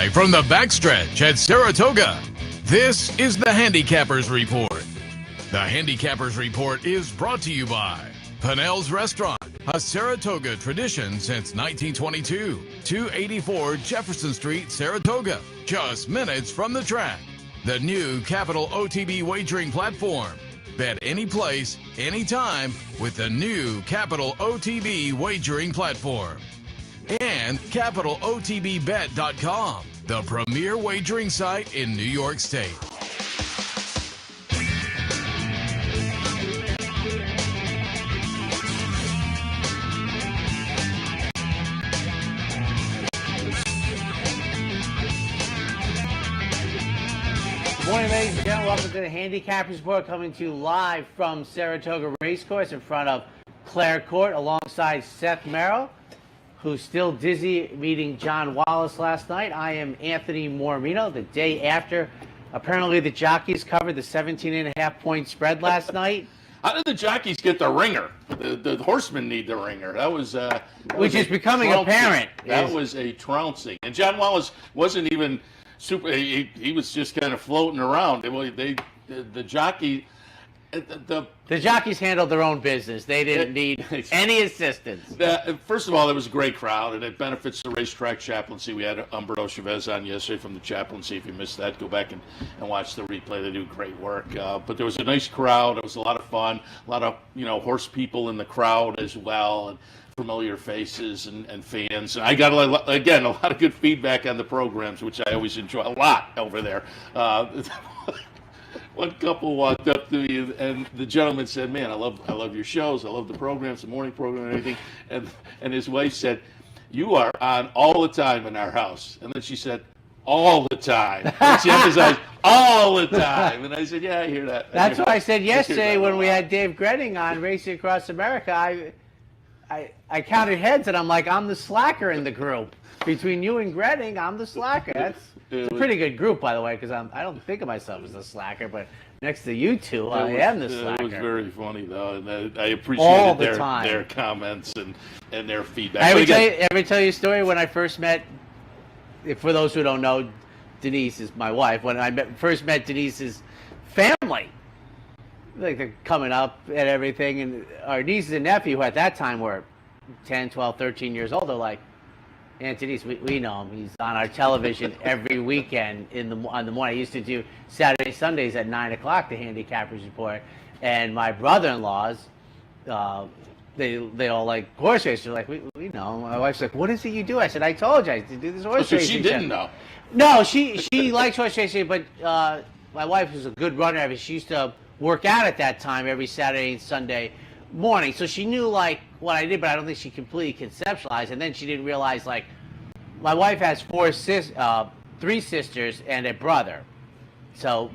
Live from the backstretch at Saratoga, this is the Handicappers Report. The Handicappers Report is brought to you by Pinnell's Restaurant, a Saratoga tradition since 1922. 284 Jefferson Street, Saratoga, just minutes from the track. The new Capital OTB wagering platform. Bet any place, anytime with the new Capital OTB wagering platform. And CapitalOTBBet.com, the premier wagering site in New York State. Good morning, ladies and gentlemen. Welcome to the Handicappers Report, coming to you live from Saratoga Race Course in front of Clare Court, alongside Seth Merrow, who's still dizzy meeting John Wallace last night. I am Anthony Mormino. The day after, apparently the jockeys covered the 17.5-point spread last night. How did the jockeys get the ringer? The horsemen need the ringer. That was which is becoming apparent. That was a trouncing. And John Wallace wasn't even super. He was just kind of floating around. The jockeys handled their own business. They didn't need any assistance. First of all, it was a great crowd, and it benefits the racetrack chaplaincy. We had Umberto Chavez on yesterday from the chaplaincy. If you missed that, go back and watch the replay. They do great work. But there was a nice crowd. It was a lot of fun. A lot of horse people in the crowd as well, and familiar faces and fans. And I got a lot of good feedback on the programs, which I always enjoy a lot over there. One couple walked up to me, and the gentleman said, "Man, I love your shows. I love the programs, the morning program, and everything." And his wife said, "You are on all the time in our house." And then she said, "All the time." And she emphasized, "All the time." And I said, "Yeah, I hear that." That's what I said yesterday when we had Dave Gretting on Racing Across America. I counted heads, and I'm like, I'm the slacker in the group. Between you and Gretting, I'm the slacker. It's a pretty good group, by the way, because I don't think of myself as a slacker, but next to you two, I am the slacker. It was very funny, though, and I appreciated their comments and their feedback. Ever tell you a story when I first met, for those who don't know, Denise is my wife. When I first met Denise's family, like they're coming up and everything, and our nieces and nephew, who at that time were 10, 12, 13 years old, they're like, "Aunt Denise, we know him. He's on our television every weekend on the morning. I used to do Saturday, Sundays at 9 o'clock, the Handicappers Report." And my brother-in-laws, they all like horse racers. They're like, we know him. My wife's like, "What is it you do?" I said, "I told you I used to do this horse racing." So she didn't know? No, she likes horse racing, but my wife is a good runner. She used to work out at that time every Saturday and Sunday morning. So she knew like what I did, but I don't think she completely conceptualized. And then she didn't realize, like, my wife has three sisters and a brother. So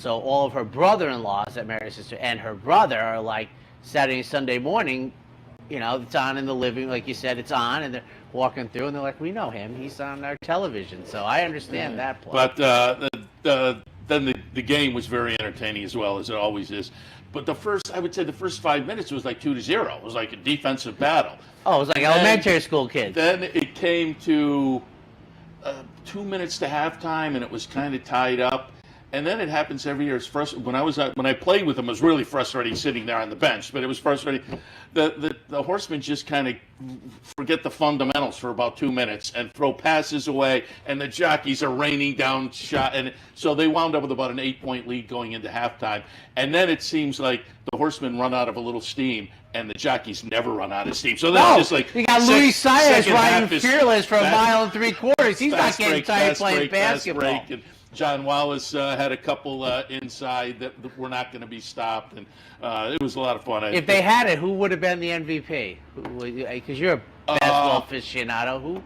all of her brother-in-laws that married her sister and her brother are like Saturday and Sunday morning, it's on in the living, like you said, it's on, and they're walking through and they're like, "We know him. He's on our television." So I understand that part. But then the game was very entertaining as well, as it always is. But I would say the first 5 minutes was like 2-0. It was like a defensive battle. Oh, it was like elementary school kids. Then it came to 2 minutes to halftime, and it was kind of tied up. And then it happens every year. It's frustrating. When I played with them, it was really frustrating sitting there on the bench. But it was frustrating. The horsemen just kind of forget the fundamentals for about 2 minutes and throw passes away, and the jockeys are raining down shot, and so they wound up with about an 8-point lead going into halftime. And then it seems like the horsemen run out of a little steam, and the jockeys never run out of steam. So that's just like you got Luis Saez riding fearless for a mile and 3/4. He's not getting tired playing basketball. John Wallace had a couple inside that were not going to be stopped, and it was a lot of fun. If they had it, who would have been the MVP? Because you're a basketball aficionado. Who?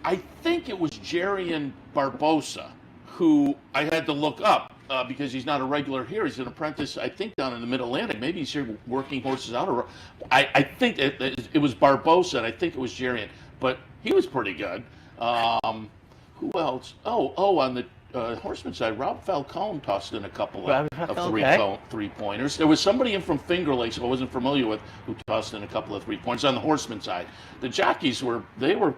I think it was Jerian Barbosa, who I had to look up because he's not a regular here. He's an apprentice, I think, down in the Mid-Atlantic. Maybe he's here working horses out. I think it was Barbosa, and I think it was Jerian. But he was pretty good. Who else? On the horseman side, Rob Falcone tossed in a couple Rob of Falcone, three-pointers. There was somebody in from Finger Lakes who I wasn't familiar with who tossed in a couple of three-pointers on the horseman side. The jockeys were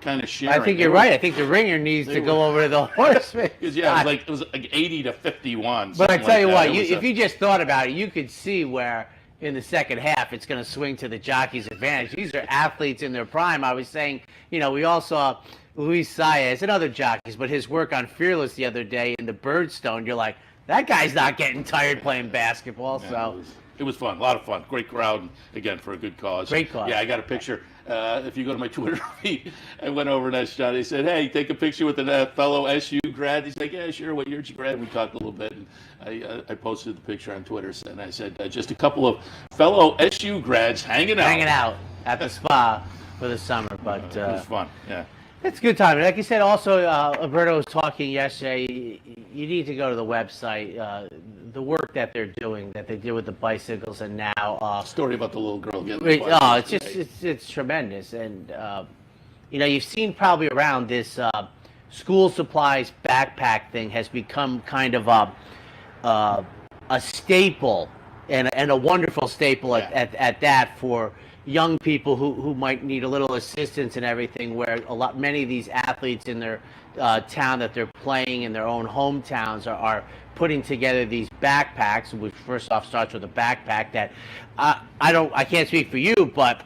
kind of sharing. I think you're right. I think the ringer needs to go over to the horseman. Yeah, it was like 80 to 51. But I tell you what, if you just thought about it, you could see where in the second half it's going to swing to the jockeys' advantage. These are athletes in their prime. I was saying, we all saw Luis Saez and other jockeys, but his work on Fearless the other day in the Birdstone, you're like, that guy's not getting tired playing basketball. Yeah, so it was fun, a lot of fun, great crowd, and again for a good cause. Great cause. Yeah, I got a picture. If you go to my Twitter feed, I went over and asked John. He said, "Hey, take a picture with a fellow SU grad." He's like, "Yeah, sure. What year did you grad?" We talked a little bit, and I posted the picture on Twitter, and I said, "Just a couple of fellow SU grads hanging out at the spa for the summer." But it was fun. Yeah. It's a good time. Like you said, also, Alberto was talking yesterday, you need to go to the website. The work that they're doing, that they did with the bicycles and now... story about the little girl getting the bike. It's tremendous. And, you've seen probably around this school supplies backpack thing has become kind of a staple and a wonderful staple at that for young people who might need a little assistance and everything, where many of these athletes in their town that they're playing in their own hometowns are putting together these backpacks, which first off starts with a backpack that I can't speak for you, but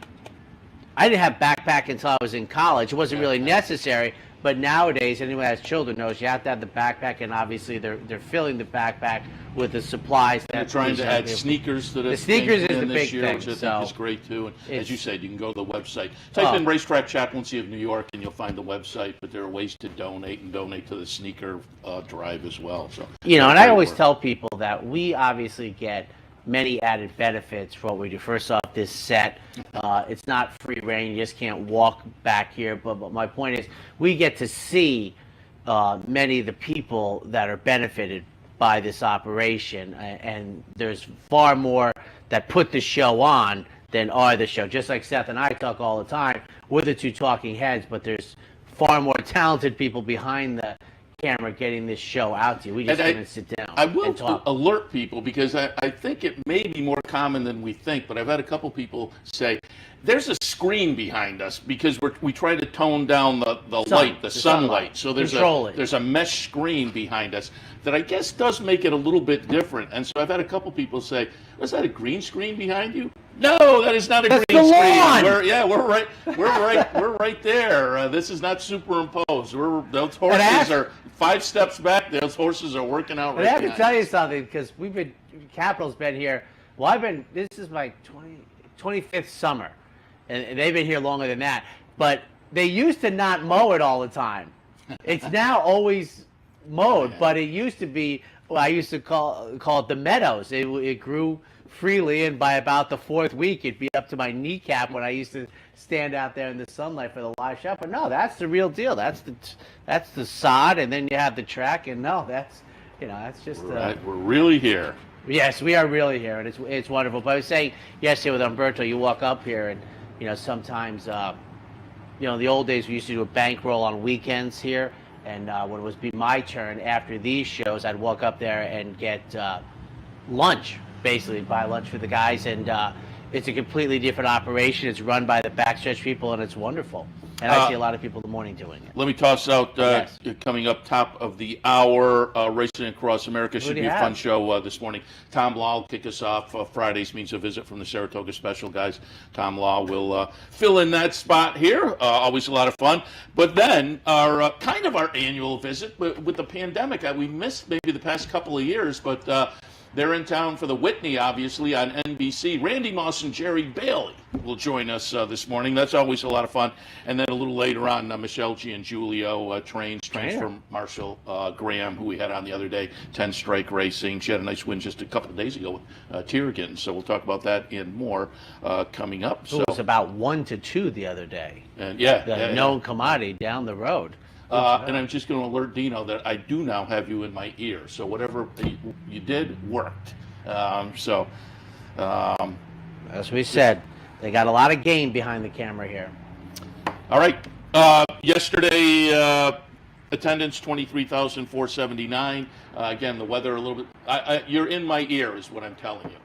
I didn't have backpack until I was in college. It wasn't really necessary. But nowadays, anyone that has children knows you have to have the backpack, and obviously they're filling the backpack with the supplies. They're trying to add sneakers to the sneakers is the big thing, which I think is great too. And as you said, you can go to the website, type in Racetrack Chaplaincy of New York, and you'll find the website. But there are ways to donate to the sneaker drive as well. So and I always tell people that we obviously get many added benefits for what we do. First off, this set, it's not free reign. You just can't walk back here. But my point is, we get to see many of the people that are benefited by this operation. And there's far more that put the show on than are the show. Just like Seth and I talk all the time, we're the two talking heads, but there's far more talented people behind the camera getting this show out to you. We just going to sit down I will and talk. Alert people, because I think it may be more common than we think, but I've had a couple people say, there's a screen behind us because we try to tone down the light, the sunlight. So there's a mesh screen behind us that I guess does make it a little bit different. And so I've had a couple people say, was that a green screen behind you? No, that is not a green screen. We're right there. This is not superimposed. Those horses are 5 steps back. Those horses are working out right now. I have to tell you something, because Capital's been here. Well, this is my 25th summer, and they've been here longer than that. But they used to not mow it all the time. It's now always mowed, but it used to be, I used to call it the meadows. It grew freely, and by about the 4th week, it'd be up to my kneecap when I used to stand out there in the sunlight for the live shot. But no, that's the real deal. That's the sod, and then you have the track, and no, that's just. We're really here. Yes, we are really here, and it's wonderful. But I was saying yesterday with Umberto, you walk up here, and sometimes, the old days we used to do a bankroll on weekends here, and when it was my turn after these shows, I'd walk up there and get lunch. Basically buy lunch for the guys, and it's a completely different operation. It's run by the backstretch people, and it's wonderful. And I see a lot of people in the morning doing it. Let me toss out, coming up top of the hour, Racing Across America. Should be a fun show this morning. Tom Law will kick us off. Fridays means a visit from the Saratoga Special guys. Tom Law will fill in that spot here. Always a lot of fun. But then our kind of our annual visit, but with the pandemic, we missed maybe the past couple of years, but they're in town for the Whitney, obviously, on NBC. Randy Moss and Jerry Bailey will join us this morning. That's always a lot of fun. And then a little later on, Michelle Giangiulio trains from Marshall Graham, who we had on the other day, 10 Strike Racing. She had a nice win just a couple of days ago with Tiergan. So we'll talk about that and more coming up. So it was about 1-2 the other day. And known commodity down the road. And I'm just going to alert Dino that I do now have you in my ear. So whatever you did worked. As we said, they got a lot of game behind the camera here. All right. Yesterday, Attendance 23,479. Again, the weather a little bit. You're in my ear, is what I'm telling you.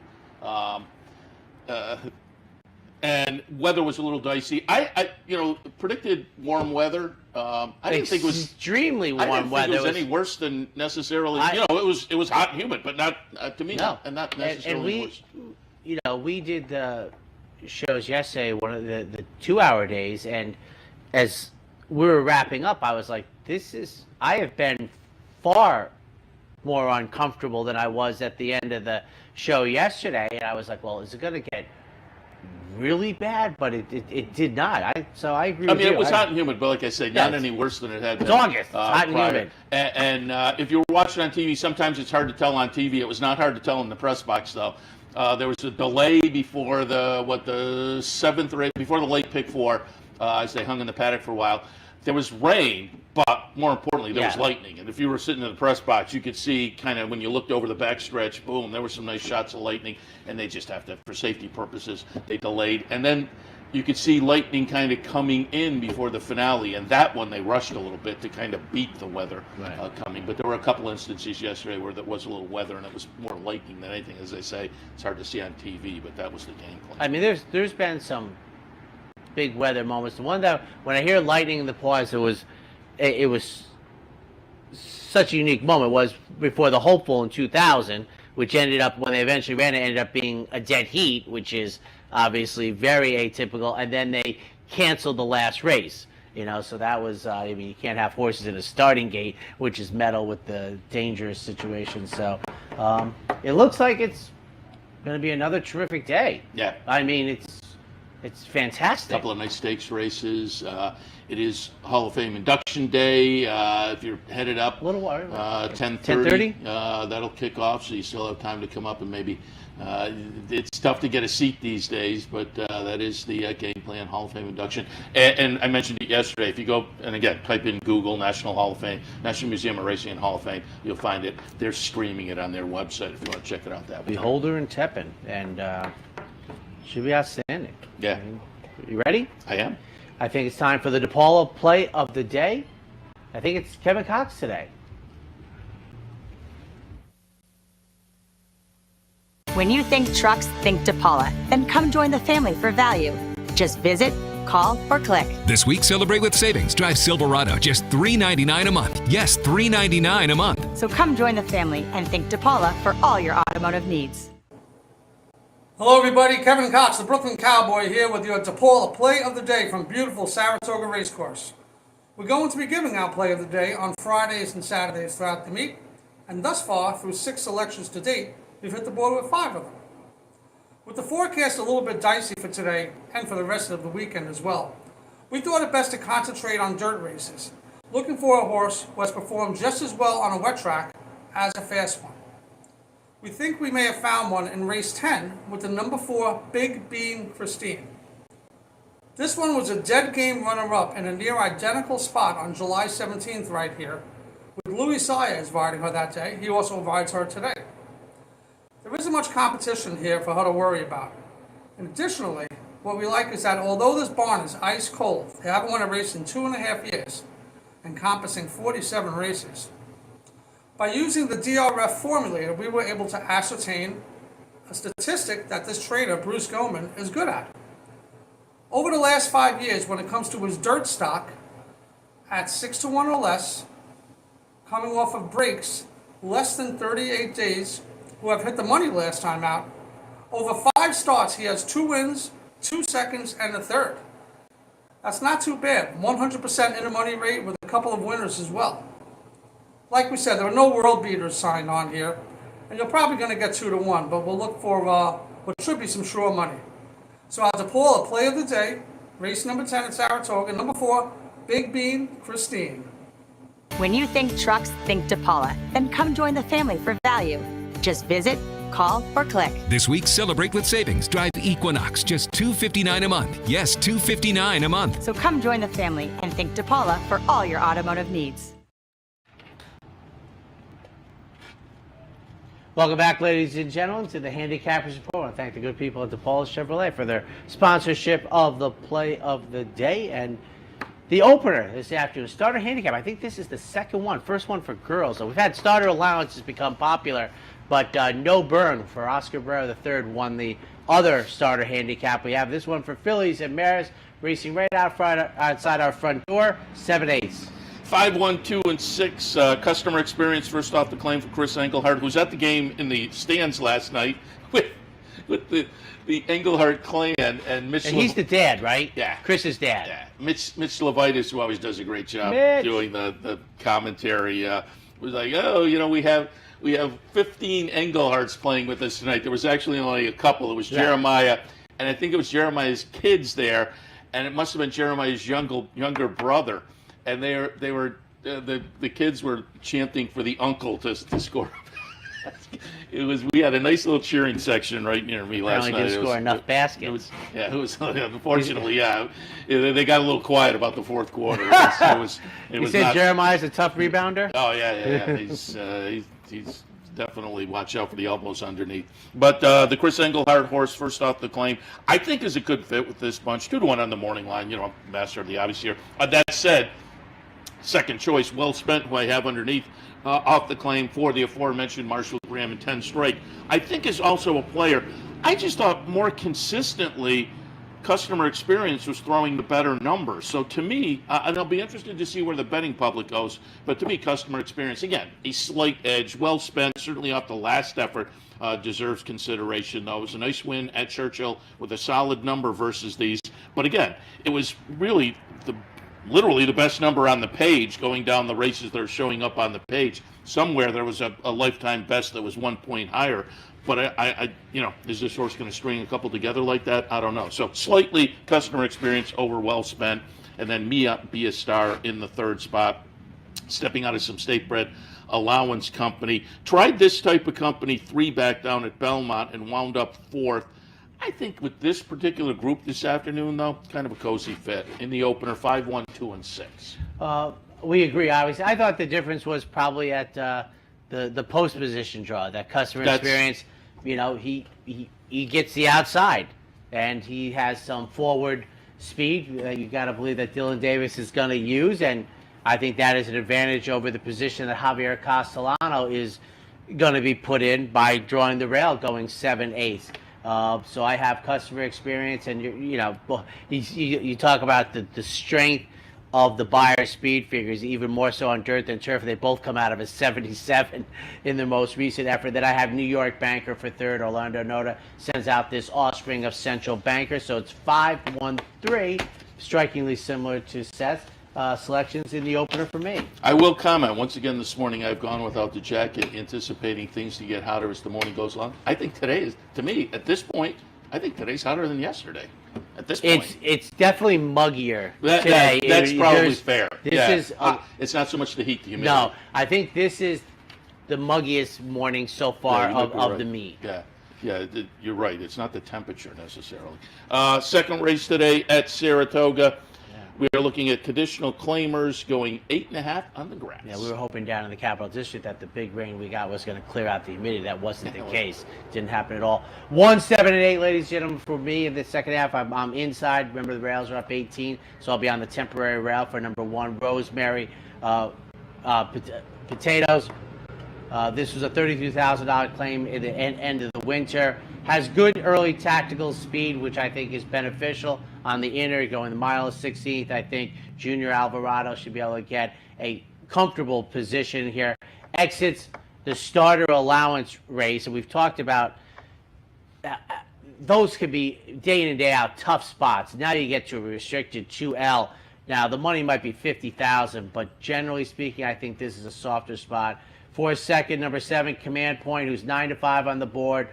And weather was a little dicey. I predicted warm weather. I didn't think it was extremely warm I didn't weather. think it was any worse than necessarily. It was hot and humid, but not to me. No. Not necessarily worse. We did the shows yesterday, one of the 2-hour days, and as we were wrapping up, I was like, I have been far more uncomfortable than I was at the end of the show yesterday, and I was like, well, is it going to get really bad? But it did not. So I agree with you. I mean, it was hot and humid, but like I said, not any worse than it had been. It's August. It's hot and humid. And if you were watching on TV, sometimes it's hard to tell on TV. It was not hard to tell in the press box, though. There was a delay before the seventh or eighth, before the late pick 4, as they hung in the paddock for a while. There was rain, but more importantly, there was lightning. And if you were sitting in the press box, you could see kind of when you looked over the backstretch, boom, there were some nice shots of lightning. And they just have to, for safety purposes, they delayed. And then you could see lightning kind of coming in before the finale. And that one, they rushed a little bit to kind of beat the weather coming. But there were a couple instances yesterday where there was a little weather, and it was more lightning than anything. As they say, it's hard to see on TV, but that was the game plan. I mean, there's been some big weather moments. The one that when I hear lightning in the pause, it was such a unique moment. Was before the hopeful in 2000, which ended up, when they eventually ran it, ended up being a dead heat, which is obviously very atypical. And then they canceled the last race. So that was, you can't have horses in a starting gate, which is metal with the dangerous situation. So it looks like it's going to be another terrific day. Yeah. I mean, it's fantastic. A couple of nice stakes races. It is Hall of Fame Induction Day. If you're headed up, 10:30. That'll kick off, so you still have time to come up and maybe. It's tough to get a seat these days, but that is the game plan, Hall of Fame induction. And I mentioned it yesterday. If you go, and again, type in Google National Hall of Fame, National Museum of Racing and Hall of Fame, you'll find it. They're streaming it on their website if you want to check it out that way. Beholder and Tepin, and should be outstanding. Yeah. You ready? I am. I think it's time for the Depaulo play of the day. I think it's Kevin Cox today. When you think trucks, think Depaulo. Then come join the family for value. Just visit, call, or click. This week, celebrate with savings. Drive Silverado, just $3.99 a month. Yes, $3.99 a month. So come join the family and think Depaulo for all your automotive needs. Hello everybody, Kevin Cox, the Brooklyn Cowboy, here with your Depaulo Play of the Day from beautiful Saratoga Race Course. We're going to be giving out Play of the Day on Fridays and Saturdays throughout the meet, and thus far, through 6 selections to date, we've hit the board with 5 of them. With the forecast a little bit dicey for today, and for the rest of the weekend as well, we thought it best to concentrate on dirt races, looking for a horse who has performed just as well on a wet track as a fast one. We think we may have found one in race 10 with the number 4 Big Bean Christine. This one was a dead game runner-up in a near identical spot on July 17th right here, with Louis Saez riding her that day. He also rides her today. There isn't much competition here for her to worry about. And additionally, what we like is that although this barn is ice cold, they haven't won a race in 2.5 years, encompassing 47 races. By using the DRF formulator, we were able to ascertain a statistic that this trainer, Bruce Goman, is good at. Over the last 5 years, when it comes to his dirt stock, at 6-1 or less, coming off of breaks less than 38 days, who have hit the money last time out, over 5 starts, he has 2 wins, 2 seconds, and a third. That's not too bad. 100% in the money rate with a couple of winners as well. Like we said, there are no world beaters signed on here, and you're probably going to get 2-1, but we'll look for what should be some sure money. So our Depaulo Play of the Day, race number 10 at Saratoga, number 4, Big Bean Christine. When you think trucks, think Depaulo. Then come join the family for value. Just visit, call, or click. This week, celebrate with savings. Drive Equinox, just $259 a month. Yes, $259 a month. So come join the family and think Depaulo for all your automotive needs. Welcome back, ladies and gentlemen, to the Handicappers Report. I want to thank the good people at Depaulo Chevrolet for their sponsorship of the Play of the Day. And The opener this afternoon, starter handicap. I think this is the second one, first one for girls. So we've had starter allowances become popular, but no burn for Oscar Merrow III won the other starter handicap. We have this one for Phillies and Merrow racing right out front, outside our front door, 7/8. 5, 1, 2, and 6. Customer experience first off the claim for Chris Engelhardt, who was at the game in the stands last night with the Engelhardt clan and Mitch. And he's the dad, right? Yeah. Chris's dad. Yeah. Mitch Levitas, who always does a great job doing the commentary, was like, oh, we have 15 Engelhardts playing with us tonight. There was actually only a couple. It was Jeremiah, and I think it was Jeremiah's kids there, and it must have been Jeremiah's younger brother. And they were the kids were chanting for the uncle to score. We had a nice little cheering section right near me last night. Apparently didn't score enough baskets. It was unfortunately, they got a little quiet about the fourth quarter. You said Jeremiah's a tough rebounder? Oh yeah. He's definitely watch out for the elbows underneath. But the Chris Engelhardt horse, first off the claim, I think is a good fit with this bunch. 2-1 on the morning line. Master of the obvious here. That said, second choice, Well Spent, who I have underneath, off the claim for the aforementioned Marshall Graham and 10 Strike, I think is also a player. I just thought more consistently customer experience was throwing the better numbers. So to me, and I'll be interested to see where the betting public goes, but to me, customer experience, again, a slight edge, Well Spent, certainly off the last effort, deserves consideration, though. It was a nice win at Churchill with a solid number versus these. But again, it was really literally the best number on the page going down the races that are showing up on the page. Somewhere there was a lifetime best that was 1 point higher. But I is this horse going to string a couple together like that? I don't know. So slightly customer experience over Well Spent, and then Mia Be a Star in the third spot, stepping out of some state bred allowance company. Tried this type of company 3 back down at Belmont and wound up 4th. I think with this particular group this afternoon, though, kind of a cozy fit. In the opener, 5, 1, 2, and 6. We agree, obviously. I thought the difference was probably at the post position draw, that customer experience. He gets the outside, and he has some forward speed. You got to believe that Dylan Davis is going to use, and I think that is an advantage over the position that Javier Castellano is going to be put in by drawing the rail, going 7/8. So I have customer experience, and you talk about the strength of the buyer speed figures, even more so on dirt than turf. They both come out of a 77 in the most recent effort. Then I have New York Banker for third. Orlando Noda sends out this offspring of Central Banker. So it's 5, 1, 3, strikingly similar to Seth's selections in the opener for me. I will comment, once again this morning, I've gone without the jacket, anticipating things to get hotter as the morning goes along. I think today is, to me, at this point, I think today's hotter than yesterday. At this point, it's definitely muggier today. That's probably fair. This is it's not so much the heat, the humidity. No, I think this is the muggiest morning so far of the meet. Yeah, you're right. It's not the temperature necessarily. Second race today at Saratoga. We are looking at conditional claimers going 8.5 on the grass. Yeah, we were hoping down in the Capital District that the big rain we got was going to clear out the humidity. That wasn't the case. Didn't happen at all. 1, 7, and 8, ladies and gentlemen, for me in the second half. I'm inside. Remember, the rails are up 18, so I'll be on the temporary rail for number 1, Rosemary Potatoes. This was a $32,000 claim at the end of the winter. Has good early tactical speed, which I think is beneficial. On the inner, going the mile of 16th, I think Junior Alvarado should be able to get a comfortable position here. Exits the starter allowance race, and we've talked about those could be day in and day out tough spots. Now you get to a restricted 2L. Now the money might be $50,000, but generally speaking, I think this is a softer spot. For a second, number 7, Command Point, who's 9-5 on the board.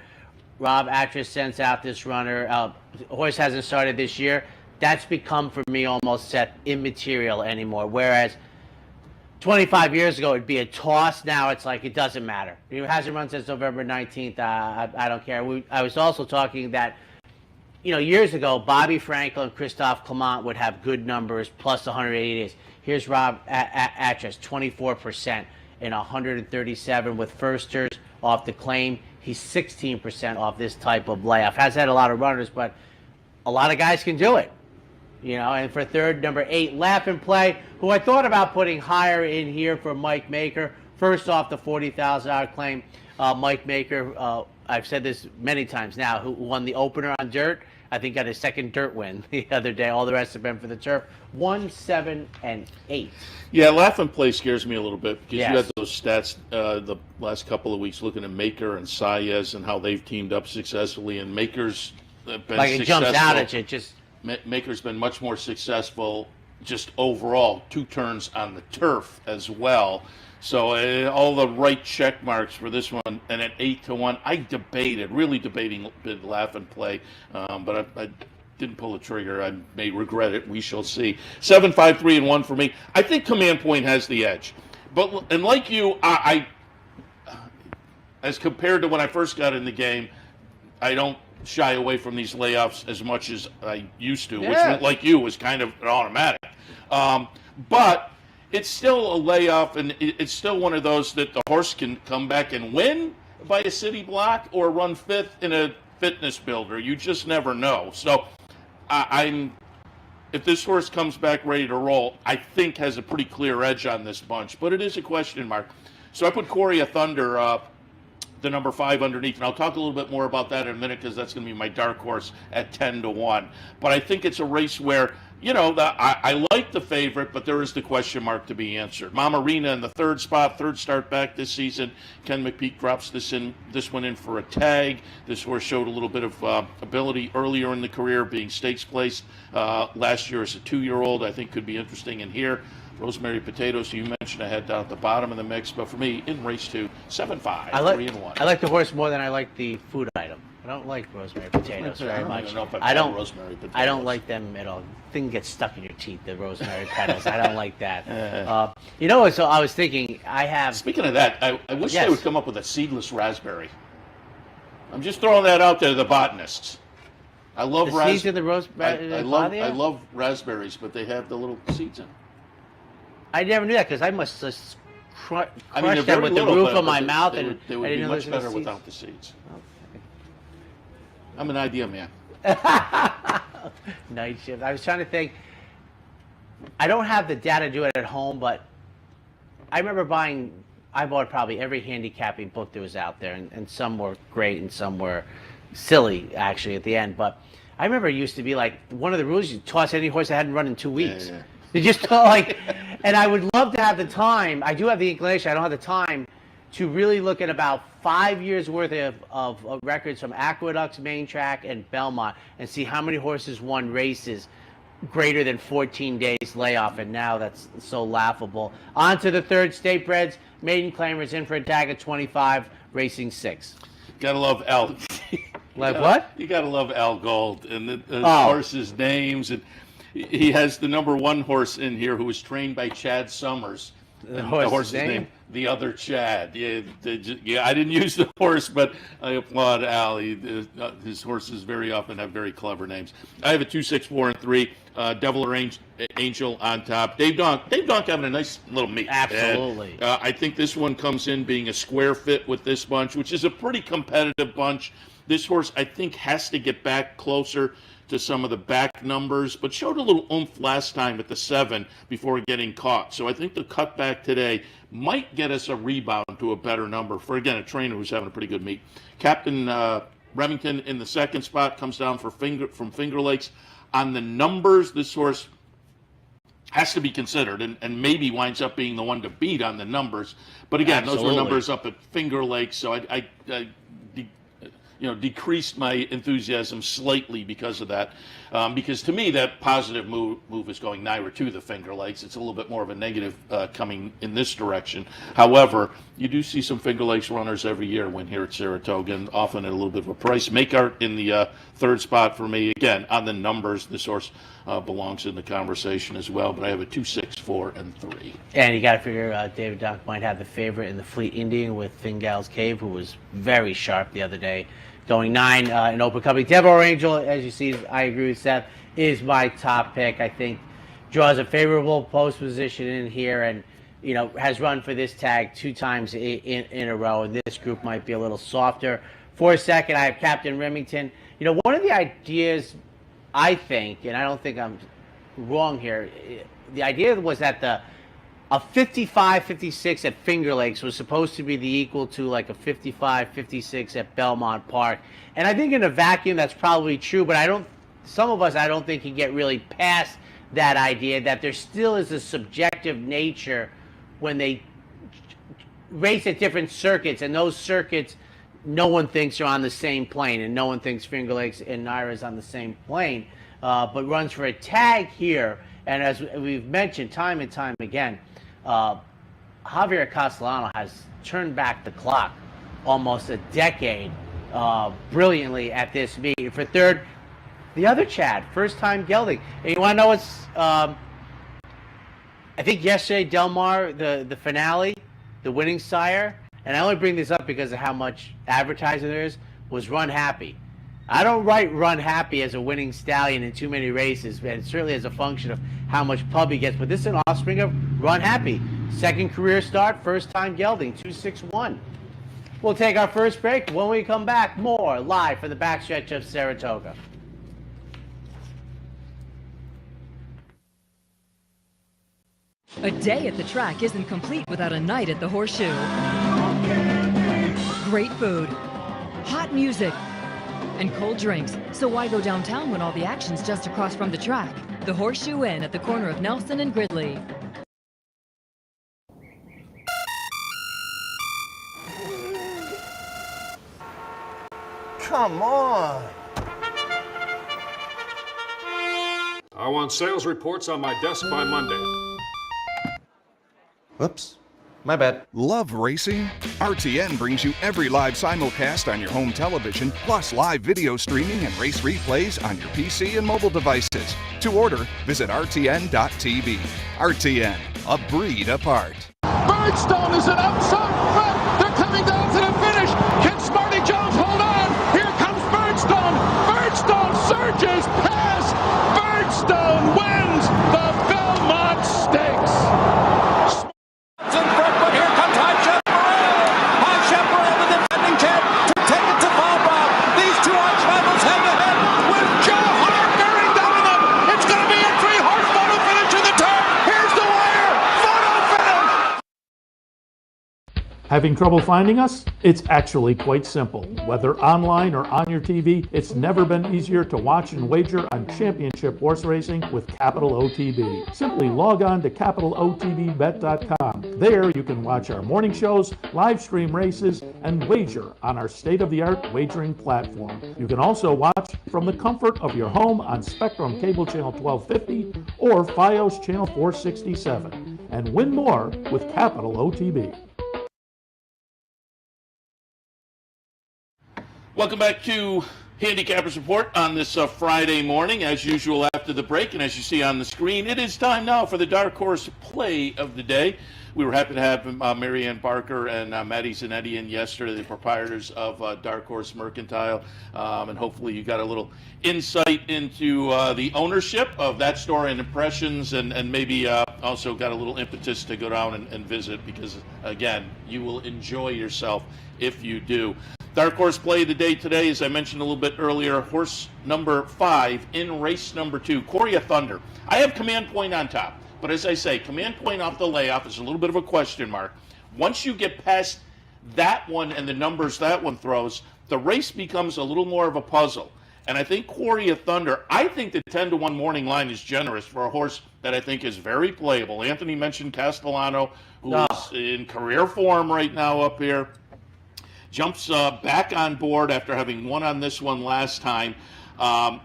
Rob Atras sends out this runner. Horse hasn't started this year. That's become, for me, almost set immaterial anymore. Whereas 25 years ago, it'd be a toss. Now it's like it doesn't matter. It hasn't run since November 19th. I don't care. I was also talking that, years ago, Bobby Frankel and Christophe Clement would have good numbers, plus 180 days. Here's Rob Atras, 24% in 137 with firsters off the claim. He's 16% off this type of layoff. Has had a lot of runners, but a lot of guys can do it. And for third, number 8, Laugh and Play, who I thought about putting higher in here for Mike Maker. First off, the $40,000 claim. Mike Maker, I've said this many times now, who won the opener on dirt. I think got his second dirt win the other day. All the rest have been for the turf. 1, 7, and 8. Yeah, Laugh and Play scares me a little bit because Yes. you had those stats the last couple of weeks looking at Maker and Saez and how they've teamed up successfully. And Maker's been Like it successful. jumps out at you. Just Maker's been much more successful just overall, 2 turns on the turf as well. So all the right check marks for this one, and at 8-1, I really debating Laugh and Play, but I didn't pull the trigger. I may regret it. We shall see. 7, 5, 3, and 1 for me. I think Command Point has the edge, and like you, I as compared to when I first got in the game, I don't shy away from these layoffs as much as I used to, which, like you, was kind of an automatic. But it's still a layoff, and it's still one of those that the horse can come back and win by a city block or run 5th in a fitness builder. You just never know. So if this horse comes back ready to roll, I think has a pretty clear edge on this bunch. But it is a question mark. So I put Corey of Thunder, the number 5 underneath, and I'll talk a little bit more about that in a minute because that's going to be my dark horse at 10-1. But I think it's a race where, I like the favorite, but there is the question mark to be answered. Mamarina in the 3rd spot, 3rd start back this season. Ken McPeak drops this one in for a tag. This horse showed a little bit of ability earlier in the career, being stakes placed last year as a 2-year-old. I think could be interesting in here. Rosemary Potatoes, you mentioned I had down at the bottom of the mix, but for me, in race 2, 7, 5, 3, and 1. I like the horse more than I like the food item. I don't like rosemary potatoes very much. I don't rosemary potatoes. I don't like them at all. Thing gets stuck in your teeth, the rosemary petals. I don't like that. So I was thinking, I have. Speaking of that, I wish they would come up with a seedless raspberry. I'm just throwing that out there to the botanists. I love seeds in the rosemary. I love raspberries, but they have the little seeds in. I never knew that because I must just crush they're them with the little, roof of my they, mouth, they and would, they would I didn't be know much there was better seeds. without the seeds. Okay. I'm an idea man. Night shift. I was trying to think. I don't have the data to do it at home, but I remember I bought probably every handicapping book that was out there, and some were great and some were silly, actually, at the end. But I remember it used to be like one of the rules, you toss any horse that hadn't run in 2 weeks. Yeah. You just like, and I would love to have the time. I do have the inclination. I don't have the time to really look at about 5 years worth of records from Aqueducts, Main Track, and Belmont, and see how many horses won races greater than 14 days layoff, and now that's so laughable. On to the 3rd State Breds. Maiden Claimers in for a tag at 25, racing 6. Gotta love Al. What? You gotta love Al Gold and the horses' names, and he has the number 1 horse in here who was trained by Chad Summers. The horse's name? The other Chad. Yeah, I didn't use the horse, but I applaud Al. His horses very often have very clever names. I have a 2, 6, 4, and 3. Devil or Angel on top. Dave Donk having a nice little meet. Absolutely. And, I think this one comes in being a square fit with this bunch, which is a pretty competitive bunch. This horse, I think, has to get back closer to some of the back numbers, but showed a little oomph last time at the 7 before getting caught. So I think the cutback today might get us a rebound to a better number for, again, a trainer who's having a pretty good meet. Captain Remington in the 2nd spot comes down from Finger Lakes. On the numbers, this horse has to be considered and maybe winds up being the one to beat on the numbers. But again, Those were numbers up at Finger Lakes, so I decreased my enthusiasm slightly because of that. Because to me, that positive move is going nigher to the Finger Lakes. It's a little bit more of a negative coming in this direction. However, you do see some Finger Lakes runners every year win here at Saratoga, and often at a little bit of a price. Makeart in the 3rd spot for me. Again, on the numbers, this horse belongs in the conversation as well. But I have a 2, 6, 4, and 3. And you got to figure David Donk might have the favorite in the Fleet Indian with Fingal's Cave, who was very sharp the other day. Going 9 in open company. Devil or Angel, as you see, I agree with Seth, is my top pick. I think draws a favorable post position in here, and has run for this tag 2 times in a row. And this group might be a little softer. For a second, I have Captain Remington. One of the ideas I think, and I don't think I'm wrong here. The idea was that a 55-56 at Finger Lakes was supposed to be the equal to like a 55-56 at Belmont Park. And I think in a vacuum that's probably true, but some of us I don't think can get really past that idea that there still is a subjective nature when they race at different circuits, and those circuits no one thinks are on the same plane, and no one thinks Finger Lakes and Naira is on the same plane, but runs for a tag here. And as we've mentioned time and time again, Javier Castellano has turned back the clock almost a decade brilliantly at this meet. For third, the other Chad, first time gelding. And you want to know what's, I think yesterday, Del Mar, the finale, the winning sire, and I only bring this up because of how much advertising there is, was Run Happy. I don't write Run Happy as a winning stallion in too many races, and certainly as a function of how much pub he gets, but this is an offspring of Run Happy. Second career start, first time gelding, 261. We'll take our first break. When we come back, more live from the backstretch of Saratoga. A day at the track isn't complete without a night at the Horseshoe. Great food, hot music, and cold drinks. So why go downtown when all the action's just across from the track? The Horseshoe Inn at the corner of Nelson and Gridley. Come on. I want sales reports on my desk by Monday. Whoops. My bad. Love racing? RTN brings you every live simulcast on your home television, plus live video streaming and race replays on your PC and mobile devices. To order, visit rtn.tv. RTN, a breed apart. Birdstone is an outside front. They're coming down to the finish. Can Smarty Jones hold on? Here comes Birdstone. Birdstone surges past. Birdstone wins the Belmont Stakes. In front, but here comes High Chef Merrow. High Chef Merrow, the defending champ, to take it to Bob. These two arch rivals head to head with Joe Hart bearing down on them. It's going to be a three-horse photo finish in the turn. Here's the wire. Photo finish. Having trouble finding us? It's actually quite simple. Whether online or on your TV, it's never been easier to watch and wager on championship horse racing with Capital OTB. Simply log on to capitalotbbet.com. There you can watch our morning shows, live stream races, and wager on our state-of-the-art wagering platform. You can also watch from the comfort of your home on Spectrum Cable Channel 1250 or Fios Channel 467, and win more with Capital OTB. Welcome back to Handicappers Report on this Friday morning. As usual, after the break, and as you see on the screen, it is time now for the Dark Horse Play of the Day. We were happy to have Marianne Barker and Maddie Zanetti in yesterday, the proprietors of Dark Horse Mercantile, and hopefully you got a little insight into the ownership of that store and impressions, and maybe also got a little impetus to go down and visit, because, again, you will enjoy yourself if you do. Dark Horse Play of the Day today, as I mentioned a little bit earlier, horse number 5 in race number 2, Coria Thunder. I have Command Point on top, but as I say, Command Point off the layoff is a little bit of a question mark. Once you get past that one and the numbers that one throws, the race becomes a little more of a puzzle. And I think Coria Thunder, I think the 10-1 morning line is generous for a horse that I think is very playable. Anthony mentioned Castellano, who is in career form right now up here. Jumps back on board after having won on this one last time.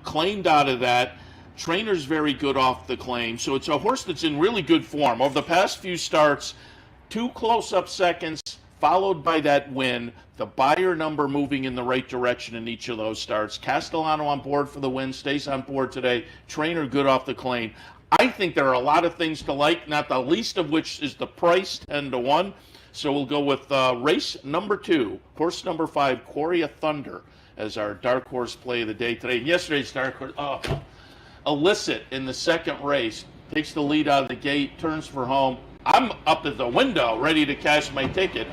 Claimed out of that. Trainer's very good off the claim. So it's a horse that's in really good form. Over the past few starts, 2 close-up seconds, followed by that win. The buyer number moving in the right direction in each of those starts. Castellano on board for the win, stays on board today. Trainer good off the claim. I think there are a lot of things to like, not the least of which is the price, 10-1. So we'll go with race number 2, horse number 5, Coria Thunder, as our Dark Horse Play of the Day today. And yesterday's Dark Horse, Illicit in the second race, takes the lead out of the gate, turns for home. I'm up at the window, ready to cash my ticket.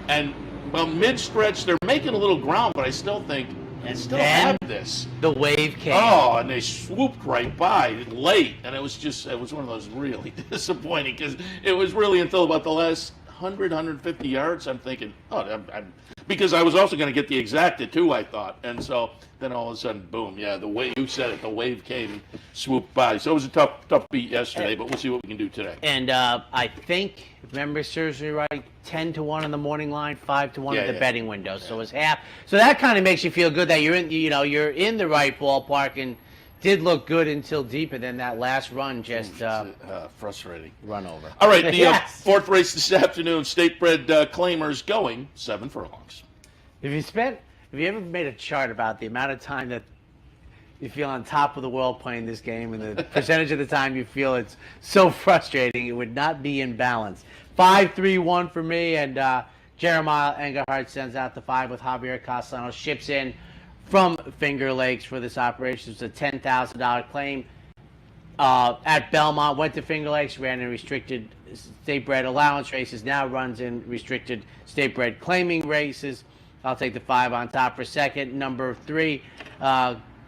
And, well, mid-stretch, they're making a little ground, but I still think And still then have this. The wave came. Oh, and they swooped right by late, and it was one of those really disappointing because it was really until about the last 100, 150 yards. I'm thinking, because I was also going to get the exacta too, I thought, and so then all of a sudden, boom, yeah, the way you said it, the wave came and swooped by. So it was a tough beat yesterday, but we'll see what we can do today. And I think, if memory serves me right, 10-1 on the morning line, 5-1 at the betting window. So it was half. So that kind of makes you feel good that you're in the right ballpark and did look good until deep, and then that last run just frustrating. Run over. All right, the fourth race this afternoon, state-bred claimers going 7 furlongs. Have you ever made a chart about the amount of time that you feel on top of the world playing this game and the percentage of the time you feel it's so frustrating it would not be in balance? 5-3-1 for me, and Jeremiah Engelhardt sends out the 5 with Javier Castellano, ships in from Finger Lakes for this operation. It's a $10,000 claim at Belmont, went to Finger Lakes, ran in restricted state-bred allowance races, now runs in restricted state-bred claiming races. I'll take the 5 on top for second. Number 3,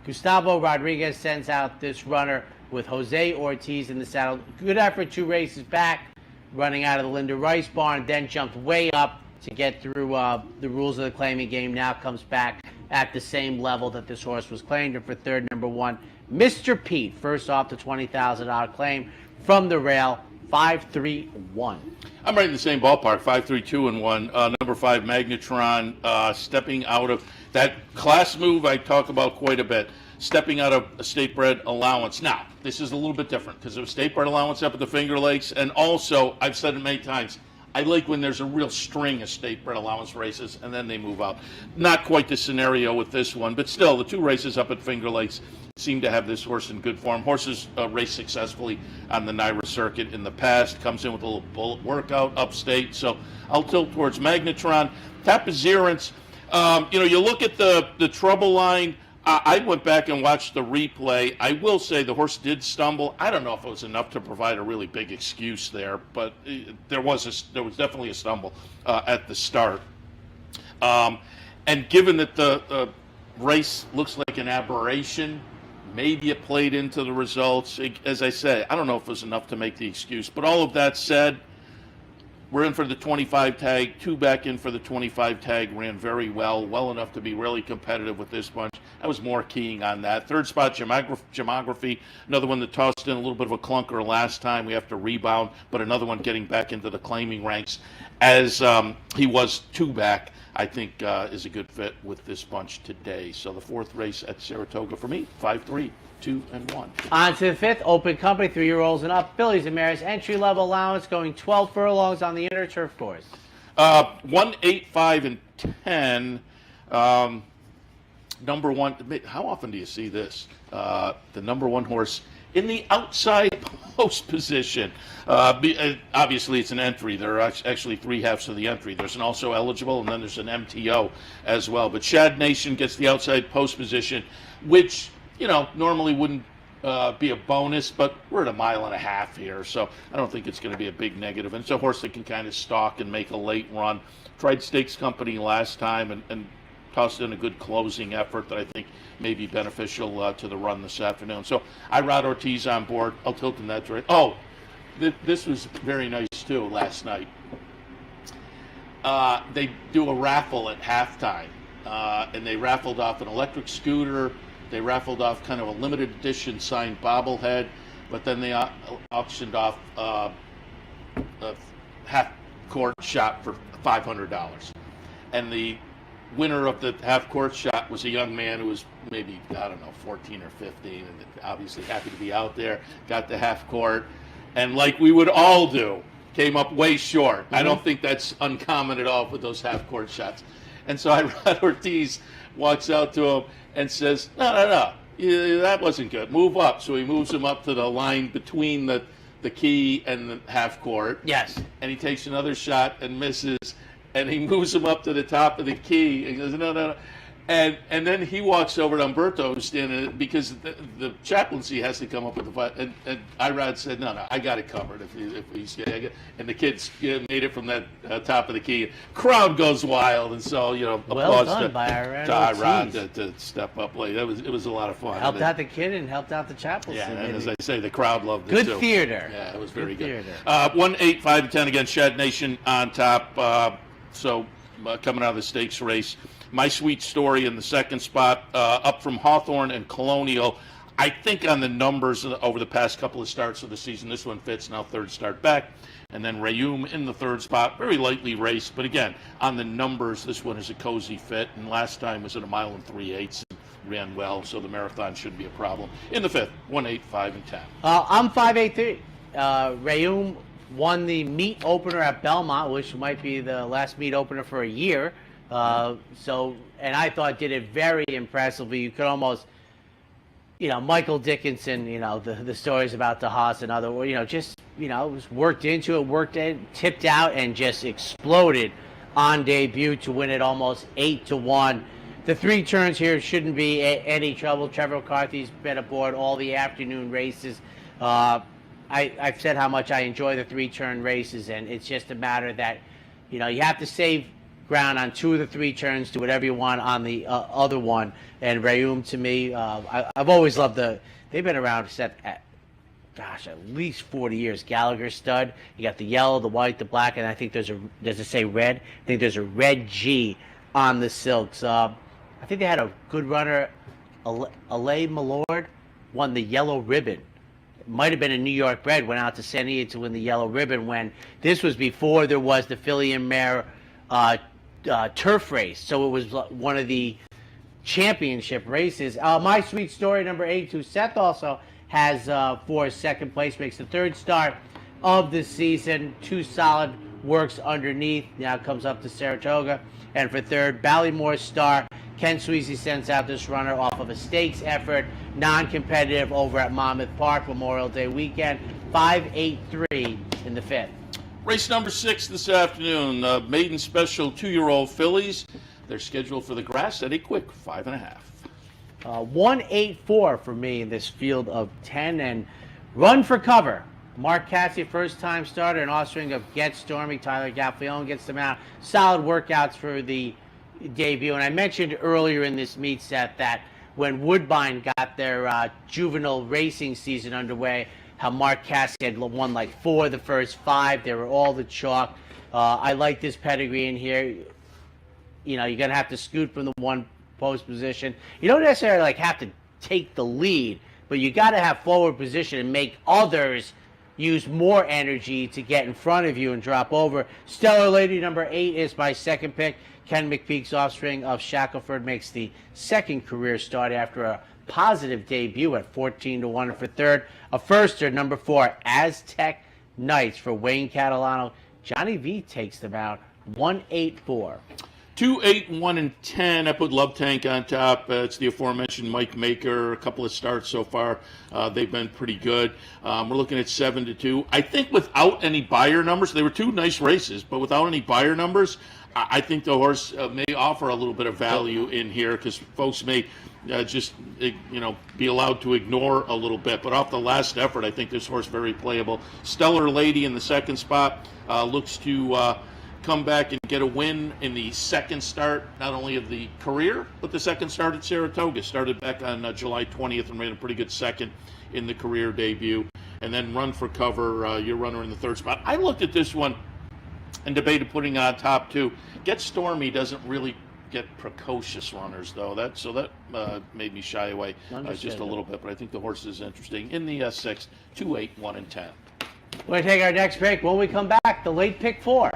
Gustavo Rodriguez sends out this runner with Jose Ortiz in the saddle. Good effort 2 races back, running out of the Linda Rice barn, then jumped way up to get through the rules of the claiming game. Now comes back at the same level that this horse was claimed. And for third, number 1, Mr. Pete, first off the $20,000 claim from the rail, 5-3-1. I'm right in the same ballpark, 5-3-2-1. Number 5, Magnetron, stepping out of that class move I talk about quite a bit, stepping out of a state-bred allowance. Now, this is a little bit different because it was state-bred allowance up at the Finger Lakes, and also, I've said it many times, I like when there's a real string of state-bred allowance races, and then they move out. Not quite the scenario with this one, but still, the 2 races up at Finger Lakes seem to have this horse in good form. Horses raced successfully on the NYRA circuit in the past, comes in with a little bullet workout upstate, so I'll tilt towards Magnetron. Tapazirance, you look at the trouble line. I went back and watched the replay. I will say the horse did stumble. I don't know if it was enough to provide a really big excuse there, but there was definitely a stumble at the start. And given that the race looks like an aberration, maybe it played into the results. As I say, I don't know if it was enough to make the excuse. But all of that said, we're in for the 25 tag. 2 back in for the 25 tag. Ran very well enough to be really competitive with this bunch. I was more keying on that. Third spot, Gemography, another one that tossed in a little bit of a clunker last time. We have to rebound, but another one getting back into the claiming ranks as he was 2 back. I think is a good fit with this bunch today. So the 4th race at Saratoga for me, 5-3-2-1. On to the 5th, Open Company, 3-year-olds and up. Phillies and Mares, entry-level allowance, going 12 furlongs on the inner turf course. 1, 8, 5, and 10. Number 1, how often do you see this? The number 1 horse in the outside post position. Obviously, it's an entry. There are actually 3 halves of the entry. There's an also eligible, and then there's an MTO as well. But Shad Nation gets the outside post position, which, normally wouldn't be a bonus, but we're at 1.5 miles here, so I don't think it's going to be a big negative. And it's a horse that can kind of stalk and make a late run. Tried Stakes Company last time and tossed in a good closing effort that I think may be beneficial to the run this afternoon. So I ride Ortiz on board. I'll tilt in that direction. Oh, this was very nice too last night. They do a raffle at halftime, and they raffled off an electric scooter. They raffled off kind of a limited edition signed bobblehead, but then they auctioned off a half-court shot for $500. And the winner of the half-court shot was a young man who was maybe, 14 or 15, and obviously happy to be out there, got the half-court, and like we would all do, came up way short. Mm-hmm. I don't think that's uncommon at all with those half-court shots. And so Rod Ortiz walks out to him and says, no, that wasn't good. Move up. So he moves him up to the line between the key and the half-court. Yes. And he takes another shot and misses. And he moves him up to the top of the key and goes, no. And then he walks over to Umberto, who's standing, because the chaplaincy has to come up with the fight. And Irod said, no, I got it covered. If he's and the kids made it from that top of the key. Crowd goes wild, and so Well applause done by Irod to step up late. It was a lot of fun. Helped out the kid and helped out the chaplaincy. Yeah, and as I say, the crowd loved it good too. theater. Yeah, it was very good. Theater. 1, 8, 5, and 10 against Shad Nation on top. Coming out of the stakes race. My Sweet Story in the second spot, up from Hawthorne and Colonial. I think on the numbers over the past couple of starts of the season, this one fits. Now third start back. And then Rayum in the third spot, very lightly raced. But again, on the numbers, this one is a cozy fit. And last time was at 1 mile and 3/8 and ran well. So the marathon shouldn't be a problem. In the fifth, 1, 8, 5, and 10. I'm 5-8-3. Rayum won the meet opener at Belmont, which might be the last meet opener for a year. And I thought did it very impressively. You could almost, Michael Dickinson, the stories about the Haas and other, was worked into it, tipped out, and just exploded on debut to win it almost 8-1. The 3 turns here shouldn't be any trouble. Trevor McCarthy's been aboard all the afternoon races. I've said how much I enjoy the 3-turn races, and it's just a matter that, you have to save ground on 2 of the 3 turns, do whatever you want on the other one. And Rayum, to me, I've always loved they've been around, Seth, at least 40 years. Gallagher stud. You got the yellow, the white, the black, and I think does it say red? I think there's a red G on the silks. I think they had a good runner, Alay Malord, won the yellow ribbon. It might have been a New York bred, went out to San Diego to win the yellow ribbon when this was before there was the Philly and Merrow turf race. So it was one of the championship races. My Sweet Story, number 82. Seth also has for second place, makes the third start of the season. 2 solid works underneath. Now comes up to Saratoga. And for third, Ballymore Star. Ken Sweezy sends out this runner off of a stakes effort, non-competitive over at Monmouth Park, Memorial Day weekend. 5-8-3 in the fifth. Race number 6 this afternoon, Maiden Special 2-year-old Phillies. They're scheduled for the grass at a quick 5.5. 1-8-4 for me in this field of 10, and run for cover. Mark Cassie, first-time starter, an offspring of Get Stormy. Tyler Gaffleone gets them out. Solid workouts for the debut. And I mentioned earlier in this meet, Seth, that when Woodbine got their juvenile racing season underway, how Mark Cassie had won like 4 of the first 5. They were all the chalk. I like this pedigree in here. You're going to have to scoot from the one post position. You don't necessarily have to take the lead, but you got to have forward position and make others use more energy to get in front of you and drop over. Stellar Lady, number 8, is my second pick. Ken McPeak's offspring of Shackelford makes the second career start after a positive debut at 14-1. For third, a firster, number 4, Aztec Knights for Wayne Catalano. Johnny V takes them out 1-8-4. 2, 8, 1, and 10. I put Love Tank on top. It's the aforementioned Mike Maker. A couple of starts so far. They've been pretty good. We're looking at 7-2. I think without any buyer numbers, they were 2 nice races, but without any buyer numbers, I think the horse may offer a little bit of value in here because folks may just be allowed to ignore a little bit. But off the last effort, I think this horse very playable. Stellar Lady in the second spot looks to come back and get a win in the second start, not only of the career, but the second start at Saratoga. Started back on July 20th and ran a pretty good second in the career debut. And then run for cover, your runner in the third spot. I looked at this one and debated putting on top 2. Get Stormy doesn't really get precocious runners, though. That made me shy away just a little bit. But I think the horse is interesting. In the 6th, 2, 8, 1, and 10. We're going to take our next break. When we come back, the late pick 4.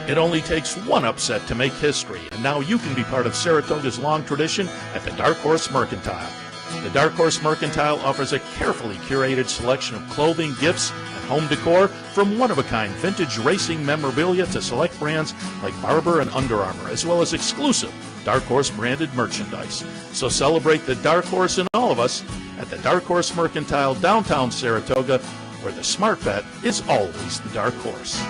It only takes one upset to make history, and now you can be part of Saratoga's long tradition at the Dark Horse Mercantile. The Dark Horse Mercantile offers a carefully curated selection of clothing, gifts, and home decor, from one-of-a-kind vintage racing memorabilia to select brands like Barber and Under Armour, as well as exclusive Dark Horse branded merchandise. So celebrate the Dark Horse in all of us at the Dark Horse Mercantile, downtown Saratoga, where the smart bet is always the Dark Horse.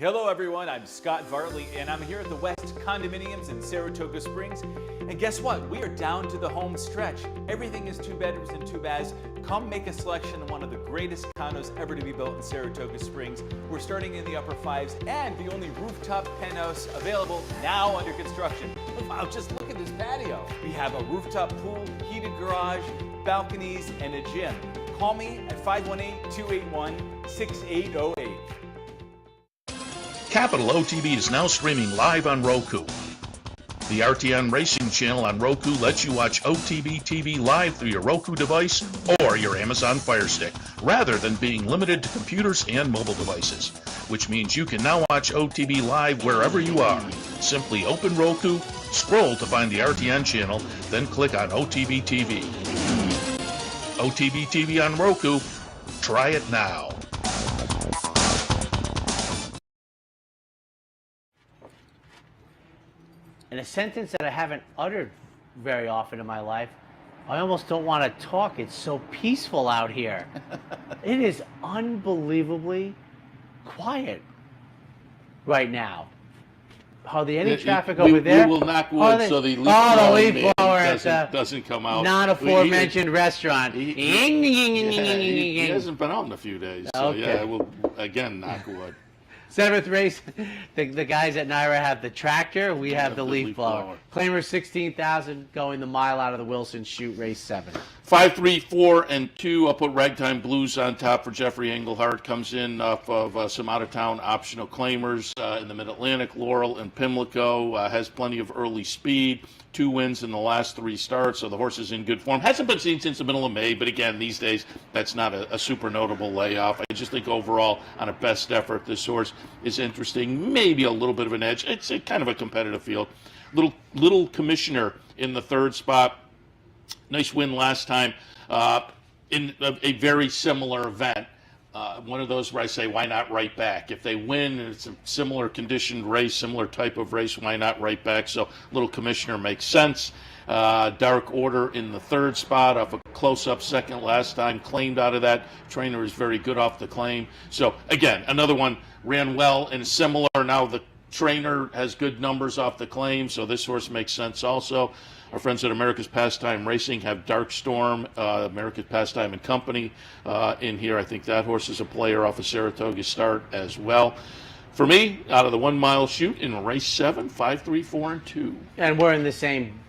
Hello everyone, I'm Scott Vartley and I'm here at the West Condominiums in Saratoga Springs. And guess what? We are down to the home stretch. Everything is 2 bedrooms and 2 baths. Come make a selection of one of the greatest condos ever to be built in Saratoga Springs. We're starting in the upper 5s and the only rooftop penthouse available now under construction. Wow, just look at this patio. We have a rooftop pool, heated garage, balconies, and a gym. Call me at 518-281-6808. Capital OTB is now streaming live on Roku. The RTN Racing channel on Roku lets you watch OTB TV live through your Roku device or your Amazon Fire Stick, rather than being limited to computers and mobile devices, which means you can now watch OTB live wherever you are. Simply open Roku, scroll to find the RTN channel, then click on OTB TV. OTB TV on Roku. Try it now. In a sentence that I haven't uttered very often in my life, I almost don't want to talk. It's so peaceful out here. It is unbelievably quiet right now. Hardly any traffic over there. We will knock wood so the leaf blower doesn't come out. Not aforementioned restaurant. He hasn't been out in a few days. So Okay. yeah, we'll again knock wood. 7th race, the guys at Naira have the tractor. We have the leaf blower. Claimer 16,000 going the mile out of the Wilson Chute, race 7. 5, 3, 4, and 2. I'll put Ragtime Blues on top for Jeffrey Engelhardt. Comes in off of some out-of-town optional claimers in the Mid-Atlantic. Laurel and Pimlico has plenty of early speed. 2 wins in the last 3 starts, so the horse is in good form. Hasn't been seen since the middle of May, but again, these days, that's not a super notable layoff. I just think overall, on a best effort, this horse is interesting. Maybe a little bit of an edge. It's a kind of a competitive field. Little Commissioner in the 3rd spot. Nice win last time in a very similar event. One of those where I say, why not right back? If they win, it's a similar conditioned race, similar type of race, why not right back? So Little Commissioner makes sense. Dark Order in the 3rd spot off a close-up second last time, claimed out of that. Trainer is very good off the claim. So again, another one ran well and similar. Now the trainer has good numbers off the claim, so this horse makes sense also. Our friends at America's Pastime Racing have Dark Storm, America's Pastime and Company in here. I think that horse is a player off a Saratoga start as well. For me, out of the 1 mile chute in race 7, 5, 3, 4, and 2. And we're in the same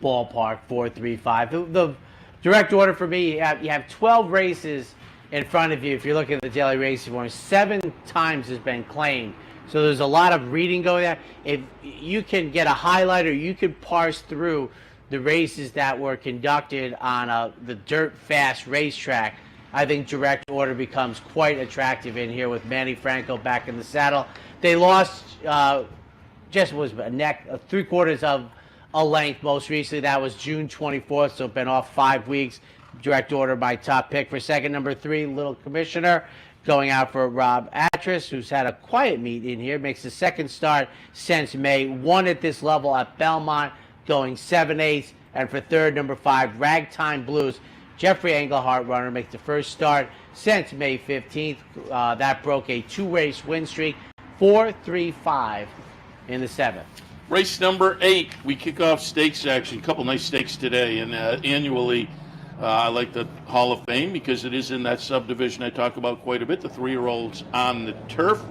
ballpark, 4, 3, 5. The direct order for me, you have 12 races in front of you. If you're looking at the daily racing form, 7 times has been claimed. So there's a lot of reading going there. If you can get a highlighter, you could parse through the races that were conducted on the dirt fast racetrack. I think direct order becomes quite attractive in here with Manny Franco back in the saddle. They lost just was a neck, 3/4 of a length most recently. That was June 24th, so been off 5 weeks. Direct order, my top pick for second. Number 3, Little Commissioner, going out for Rob Atras, who's had a quiet meet in here. Makes the 2nd start since May. 1 at this level at Belmont, going 7/8. And for 3rd, number 5, Ragtime Blues. Jeffrey Engelhardt runner makes the 1st start since May 15th. That broke a 2-race win streak. 4, 3, 5 in the 7th. Race number 8, we kick off stakes action. A couple nice stakes today, and annually I like the Hall of Fame because it is in that subdivision I talk about quite a bit, the 3-year-olds on the turf.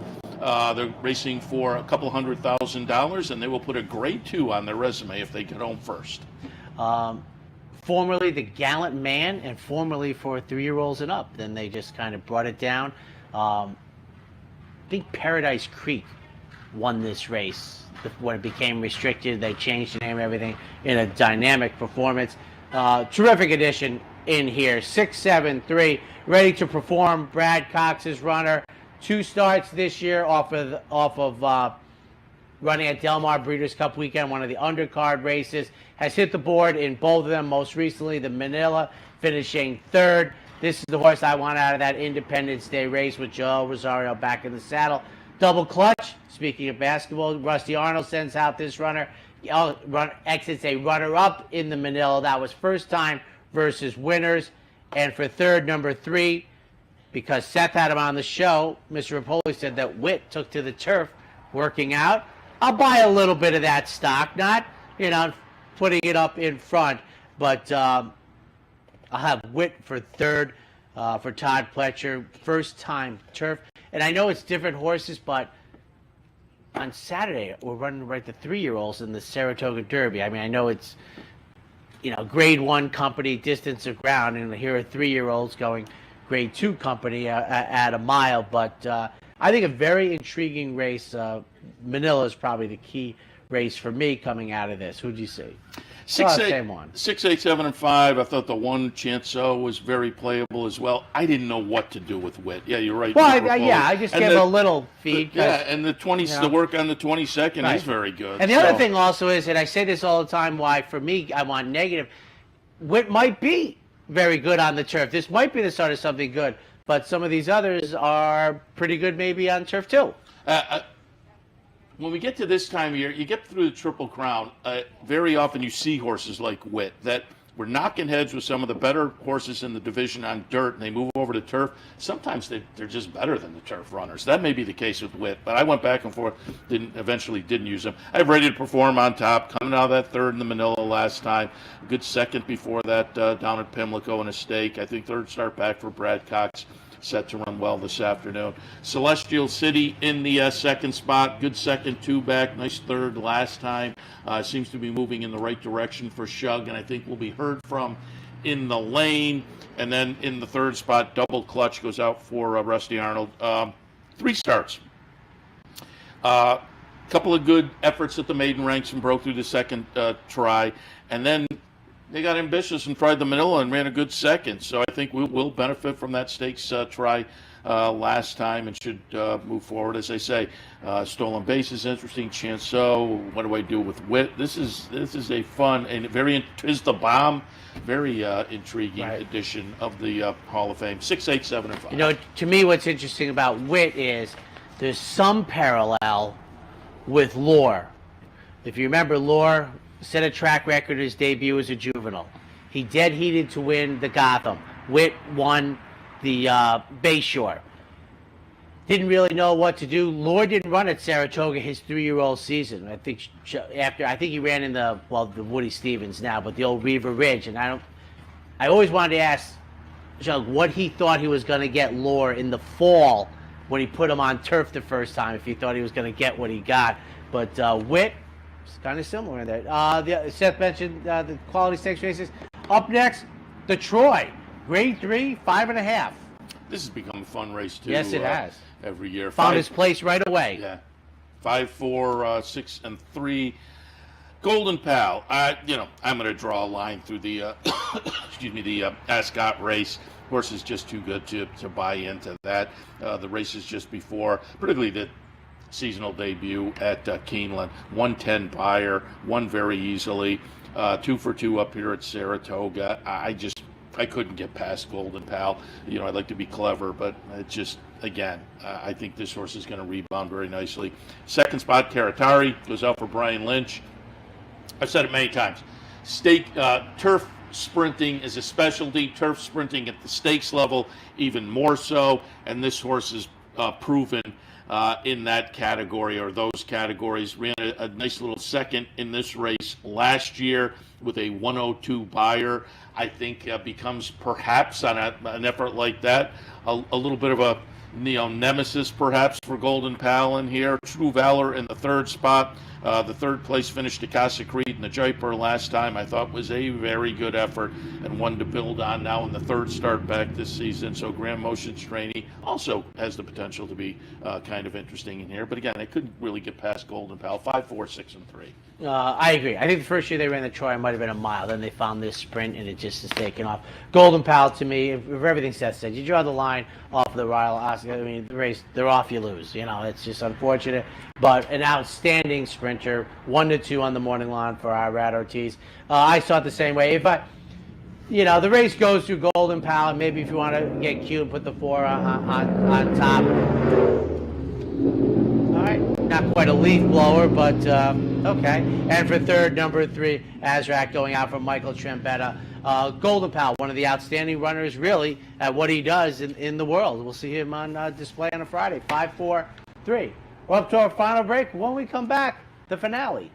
They're racing for a couple $100,000, and they will put a grade 2 on their resume if they get home first. Formerly the Gallant Man, and formerly for 3-year-olds and up. Then they just kind of brought it down. I think Paradise Creek won this race. When it became restricted, they changed the name and everything in a dynamic performance. Terrific addition in here. 6, 7, 3, ready to perform. Brad Cox's runner. 2 starts this year off of running at Del Mar Breeders' Cup weekend, one of the undercard races. Has hit the board in both of them. Most recently, the Manila, finishing 3rd. This is the horse I want out of that Independence Day race with Joe Rosario back in the saddle. Double clutch. Speaking of basketball, Rusty Arnold sends out this runner. Exits a runner-up in the Manila. That was first time versus winners. And for 3rd, number 3, because Seth had him on the show. Mr. Rapoli said that Witt took to the turf working out. I'll buy a little bit of that stock, not, putting it up in front, but I'll have Witt for third for Todd Pletcher, first time turf. And I know it's different horses, but on Saturday we're running the 3-year-olds in the Saratoga Derby. I mean, I know it's grade 1 company, distance of ground, and here are 3-year-olds going grade 2 company at a mile. But I think a very intriguing race. Manila is probably the key race for me coming out of this. Who'd you see? 6, 8, same one. 6, 8, 7, and 5. I thought the one Chanceau was very playable as well. I didn't know what to do with Witt. Yeah, you're right. Well, I just gave a little feed. And the work on the 22nd is very good. And the other thing also is, and I say this all the time, why for me I want negative. Witt might be very good on the turf. This might be the start of something good, but some of these others are pretty good maybe on turf too. When we get to this time of year, you get through the Triple Crown, very often you see horses like Witt that were knocking heads with some of the better horses in the division on dirt, and they move over to turf. Sometimes they're just better than the turf runners. That may be the case with Witt, but I went back and forth, eventually didn't use them. I have Ready to Perform on top, coming out of that third in the Manila last time. A good second before that down at Pimlico in a stake. I think third start back for Brad Cox. Set to run well this afternoon. Celestial City in the second spot. Good second, 2 back. Nice third last time. Seems to be moving in the right direction for Shug, and I think will be heard from in the lane. And then in the third spot, Double Clutch goes out for Rusty Arnold. 3 starts. Couple of good efforts at the maiden ranks and broke through the second try. And then they got ambitious and tried the Manila and ran a good second. So I think we'll benefit from that stakes try last time and should move forward. As I say, Stolen Base is interesting. Chanceau, what do I do with Witt? This is a fun and very Tis the Bomb, very intriguing edition of the Hall of Fame. 6, 8, 7, and 5. To me, what's interesting about Witt is there's some parallel with Lore. If you remember, Lore set a track record his debut as a juvenile. He dead heated to win the Gotham. Witt won the Bayshore. Didn't really know what to do. Lore didn't run at Saratoga his 3-year-old season. I think he ran in the Woody Stevens now, but the old Reaver Ridge. And I always wanted to ask Jug what he thought he was going to get Lore in the fall when he put him on turf the first time, if he thought he was going to get what he got. But Witt, it's kind of similar in there. Seth mentioned the quality stakes races. Up next, the Troy, grade 3, 5.5. This has become a fun race too. Yes, it has. Every year. Found his place right away. Yeah. 5, 4, 6, and 3. Golden Pal. I'm going to draw a line through the the Ascot race. Horse is just too good to buy into that. The races just before, particularly the seasonal debut at Keeneland. 110 buyer, won very easily. 2 for 2 up here at Saratoga. I couldn't get past Golden Pal. I'd like to be clever, but it just, again, I think this horse is going to rebound very nicely. Second spot, Karatari, goes out for Brian Lynch. I've said it many times. Turf sprinting is a specialty. Turf sprinting at the stakes level, even more so. And this horse is proven in that category or those categories. Ran a nice little second in this race last year with a 102 buyer. I think becomes perhaps on an effort like that a little bit of a nemesis perhaps for Golden Pal in here. True Valor in the third spot. The third place finish to Casa Creed in the Jaipur last time I thought was a very good effort and one to build on now in the third start back this season. So Grand Motion Straney also has the potential to be kind of interesting in here. But again, I couldn't really get past Golden Pal. 5, 4, 6, and 3. I agree. I think the first year they ran the Troy might have been a mile. Then they found this sprint and it just has taken off. Golden Pal, to me, if everything Seth said, you draw the line off the Royal Oscar. I mean, the race, they're off, you lose. It's just unfortunate. But an outstanding sprinter, 1-2 on the morning line for Irad Ortiz. I saw it the same way. If the race goes through Golden Pal, maybe if you want to get cute, put the 4 on top. All right. Not quite a leaf blower, but okay. And for third, number 3, Azrak going out from Michael Trambetta. Golden Pal, one of the outstanding runners, really, at what he does in the world. We'll see him on display on a Friday. 5-4-3. We're up to our final break. When we come back, the finale.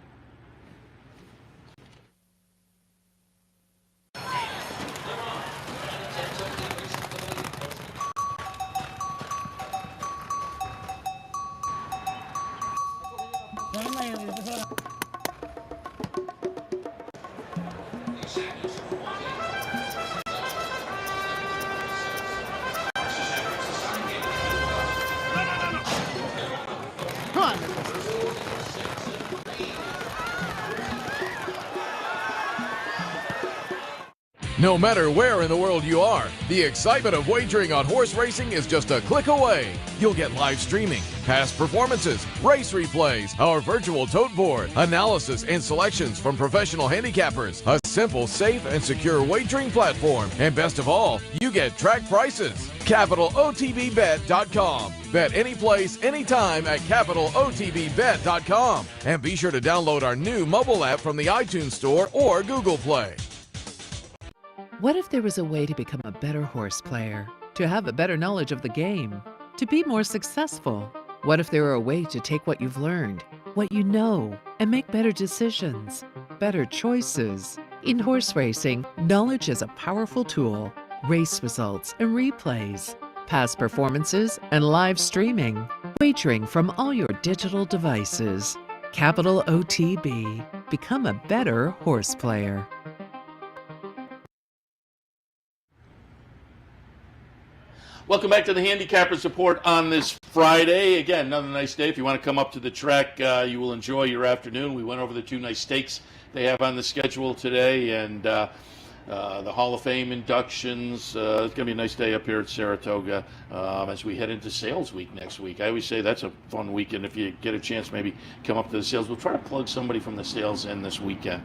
No matter where in the world you are, the excitement of wagering on horse racing is just a click away. You'll get live streaming, past performances, race replays, our virtual tote board, analysis and selections from professional handicappers, a simple, safe, and secure wagering platform, and best of all, you get track prices. CapitalOTBBet.com. Bet any place, anytime at CapitalOTBBet.com. And be sure to download our new mobile app from the iTunes Store or Google Play. What if there was a way to become a better horse player, to have a better knowledge of the game, to be more successful? What if there were a way to take what you've learned, what you know, and make better decisions, better choices? In horse racing, knowledge is a powerful tool. Race results and replays, past performances and live streaming, wagering from all your digital devices. Capital OTB. Become a better horse player. Welcome back to the Handicappers Report on this Friday. Again, another nice day. If you want to come up to the track, you will enjoy your afternoon. We went over the 2 nice stakes they have on the schedule today, and the Hall of Fame inductions. It's going to be a nice day up here at Saratoga as we head into Sales Week next week. I always say that's a fun weekend. If you get a chance, maybe come up to the sales. We'll try to plug somebody from the sales in this weekend,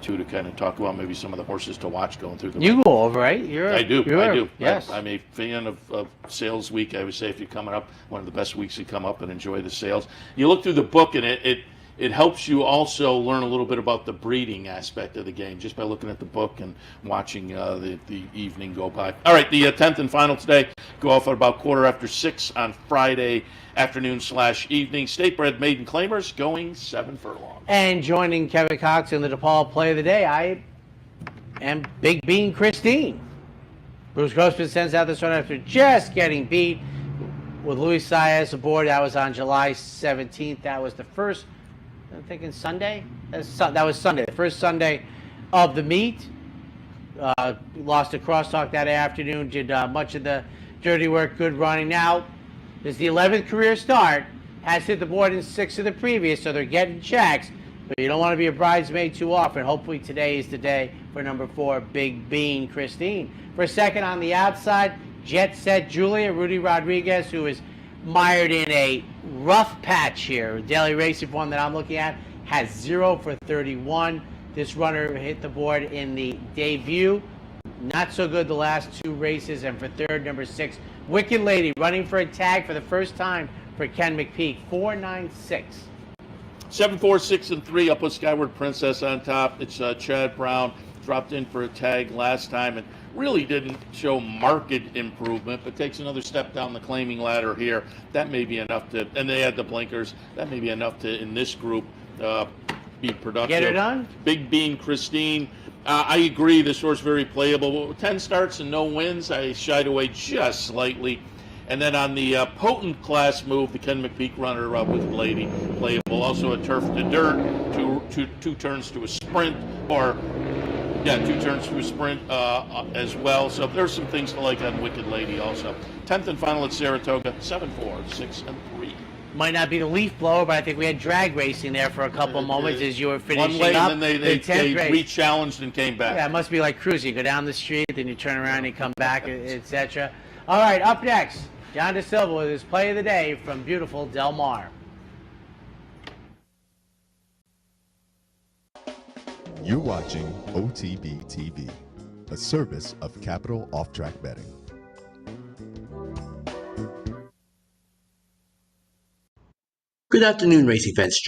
too, to kind of talk about maybe some of the horses to watch going through the You week. go over, right? I do. Yes. I'm a fan of Sales Week. I would say if you're coming up, one of the best weeks to come up and enjoy the sales. You look through the book, and it helps you also learn a little bit about the breeding aspect of the game just by looking at the book and watching the evening go by. All right, the 10th and final today go off at about 6:15 on Friday afternoon/evening. State-bred maiden claimers going 7 furlongs. And joining Kevin Cox in the Depaulo play of the day, I am Big Bean Christine. Bruce Grossman sends out this one after just getting beat with Luis Saez aboard. That was on July 17th. That was the first, I'm thinking Sunday? That was Sunday, the first Sunday of the meet. Lost a crosstalk that afternoon, did much of the dirty work, good running. Now, this is the 11th career start, has hit the board in 6 of the previous, so they're getting checks, but you don't want to be a bridesmaid too often. Hopefully today is the day for number 4, Big Bean Christine. For second on the outside, Jet Set Julia, Rudy Rodriguez, who is mired in a rough patch here. Daily racing form that I'm looking at has 0 for 31. This runner hit the board in the debut. Not so good the last 2 races. And for third, number 6, Wicked Lady, running for a tag for the first time for Ken McPeak. 496. 7, 4, 6, and 3 up with Skyward Princess on top. It's Chad Brown, dropped in for a tag last time and really didn't show marked improvement, but takes another step down the claiming ladder here. That may be enough to, and they had the blinkers, that may be enough to, in this group, be productive. Get her done? Big Bean Christine. I agree, this horse very playable. 10 starts and no wins. I shied away just slightly. And then on the potent class move, the Ken McPeak runner with Lady, playable. Also a turf to dirt, two turns to a sprint, or 2 turns to a sprint as well. So there's some things to like on Wicked Lady also. 10th and final at Saratoga, 7, 4, 6, and 3. Might not be the leaf blower, but I think we had drag racing there for a couple of moments as you were finishing One lane, up. and then they re-challenged and came back. Yeah, it must be like cruising. You go down the street, then you turn around and you come back, etc. All right, up next, John DeSilva with his play of the day from beautiful Del Mar. You're watching OTB TV, a service of Capital Off-Track Betting. Good afternoon, racing fans.